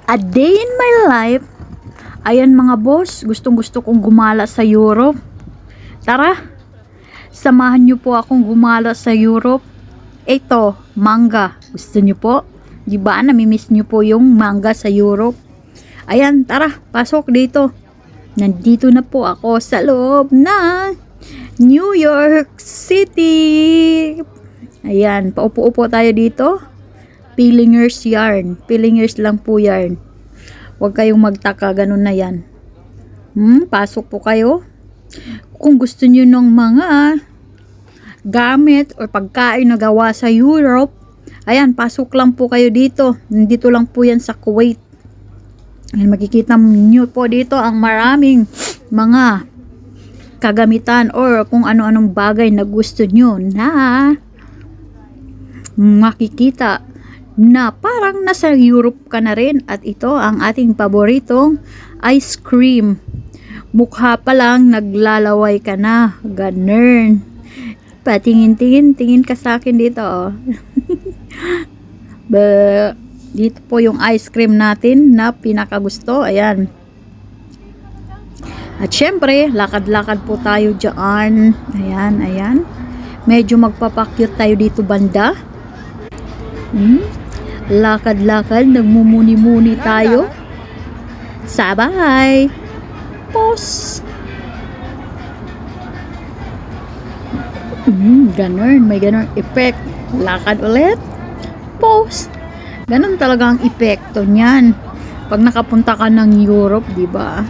A day in my life. Ayan mga boss, gustong gusto kong gumala sa Europe. Tara, samahan niyo po akong gumala sa Europe. Ito, manga. Gusto niyo po? Di ba namimiss niyo po yung manga sa Europe? Ayan, tara, pasok dito. Nandito na po ako sa loob ng New York City. Ayan, paupo-upo tayo dito. Pillingers yarn. Pillingers lang po yarn. Huwag kayong magtaka, ganun na yan. Pasok po kayo. Kung gusto niyo ng mga gamit o pagkain na gawa sa Europe, ayan, pasok lang po kayo dito. Nandito lang po yan sa Kuwait. Ayan, makikita niyo po dito ang maraming mga kagamitan or kung ano-anong bagay na gusto niyo na makikita na parang nasa Europe ka na rin. At ito ang ating paboritong ice cream. Mukha pa lang naglalaway ka na. Ganun. Patingin-tingin ka sa akin dito. Oh. Dito po yung ice cream natin na pinakagusto. Ayan. At syempre, lakad-lakad po tayo dyan. Ayan, ayan. Medyo magpapakyut tayo dito banda. Lakad-lakad, nagmumuni-muni tayo. Sabay! Pause! Ganun, may ganun effect. Lakad ulit. Pause! Ganun talaga ang epekto niyan. Pag nakapunta ka ng Europe, di ba?